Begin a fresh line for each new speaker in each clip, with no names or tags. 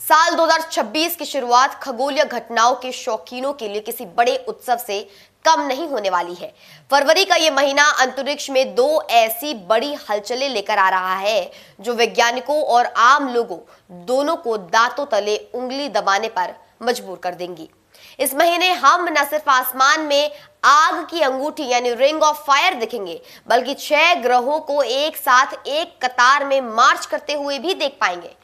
साल 2026 की शुरुआत खगोलीय घटनाओं के शौकीनों के लिए किसी बड़े उत्सव से कम नहीं होने वाली है। फरवरी का यह महीना अंतरिक्ष में दो ऐसी बड़ी हलचलें लेकर आ रहा है जो वैज्ञानिकों और आम लोगों दोनों को दांतों तले उंगली दबाने पर मजबूर कर देंगी। इस महीने हम न सिर्फ आसमान में आग की अंगूठी यानी रिंग ऑफ फायर दिखेंगे, बल्कि 6 ग्रहों को एक साथ एक कतार में मार्च करते हुए भी देख पाएंगे।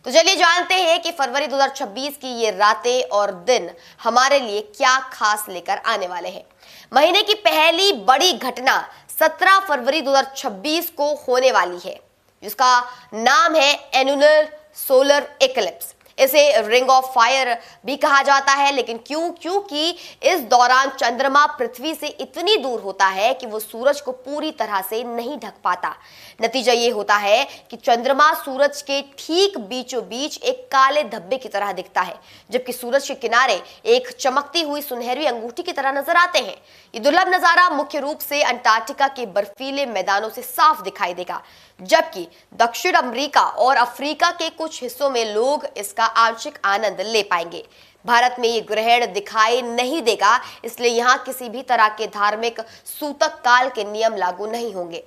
तो चलिए जानते हैं कि फरवरी 2026 की ये रातें और दिन हमारे लिए क्या खास लेकर आने वाले हैं। महीने की पहली बड़ी घटना 17 फरवरी 2026 को होने वाली है, जिसका नाम है एनुलर सोलर इक्लिप्स। इसे रिंग ऑफ फायर भी कहा जाता है, लेकिन क्योंकि इस दौरान चंद्रमा पृथ्वी से इतनी दूर होता है कि वो सूरज को पूरी तरह से नहीं ढक पाता। नतीजा ये होता है कि चंद्रमा सूरज के ठीक बीचों बीच एक काले धब्बे की तरह दिखता है, जबकि सूरज के किनारे एक चमकती हुई सुनहरी अंगूठी की तरह नजर आते हैं। ये दुर्लभ नजारा मुख्य रूप से अंटार्कटिका के बर्फीले मैदानों से साफ दिखाई देगा, जबकि दक्षिण अमेरिका और अफ्रीका के कुछ हिस्सों में लोग इसका आंशिक आनंद ले पाएंगे। भारत में ये ग्रहण दिखाई नहीं देगा, इसलिए यहाँ किसी भी तरह के धार्मिक सूतक काल के नियम लागू नहीं होंगे।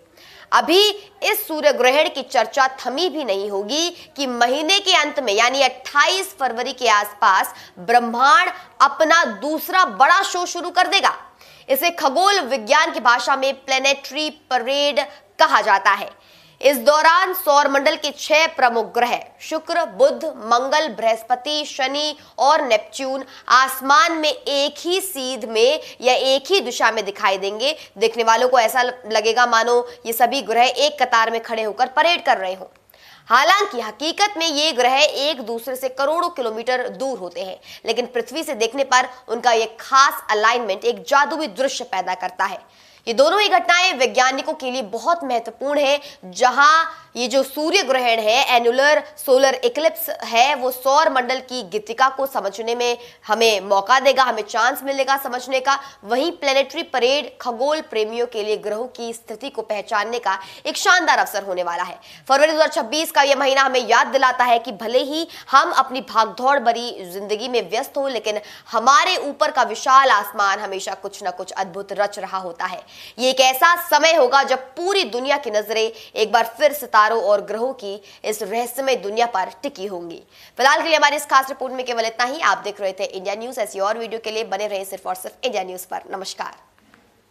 अभी इस सूर्य ग्रहण की चर्चा थमी भी नहीं होगी कि महीने के अंत में यानी 28 फरवरी के आसपास ब्रह्मांड अपना दूसरा बड़ा शो शुरू कर देगा। इसे खगोल विज्ञान की भाषा में प्लेनेटरी परेड कहा जाता है। इस दौरान सौरमंडल के 6 प्रमुख ग्रह शुक्र, बुध, मंगल, बृहस्पति, शनि और नेपच्यून आसमान में एक ही सीध में या एक ही दिशा में दिखाई देंगे। देखने वालों को ऐसा लगेगा मानो ये सभी ग्रह एक कतार में खड़े होकर परेड कर रहे हों। हालांकि हकीकत में ये ग्रह एक दूसरे से करोड़ों किलोमीटर दूर होते हैं, लेकिन पृथ्वी से देखने पर उनका ये खास अलाइनमेंट एक जादुई दृश्य पैदा करता है। ये दोनों ही घटनाएं वैज्ञानिकों के लिए बहुत महत्वपूर्ण है। जहां ये जो सूर्य ग्रहण है, एनुलर सोलर इक्लिप्स है, वो सौर मंडल की गतिका को समझने में हमें मौका देगा, हमें चांस मिलेगा समझने का। वहीं प्लेनेटरी परेड खगोल प्रेमियों के लिए ग्रहों की स्थिति को पहचानने का एक शानदार अवसर होने वाला है। फरवरी 2026 का यह महीना हमें याद दिलाता है कि भले ही हम अपनी भागदौड़ भरी जिंदगी में व्यस्त हो, लेकिन हमारे ऊपर का विशाल आसमान हमेशा कुछ न कुछ अद्भुत रच रहा होता है। ये एक ऐसा समय होगा जब पूरी दुनिया की नजरें एक बार फिर सितारों और ग्रहों की इस रहस्यमय दुनिया पर टिकी होंगी। फिलहाल के लिए हमारी इस खास रिपोर्ट में केवल इतना ही। आप देख रहे थे इंडिया न्यूज। ऐसी और वीडियो के लिए बने रहे सिर्फ और सिर्फ इंडिया न्यूज पर। नमस्कार।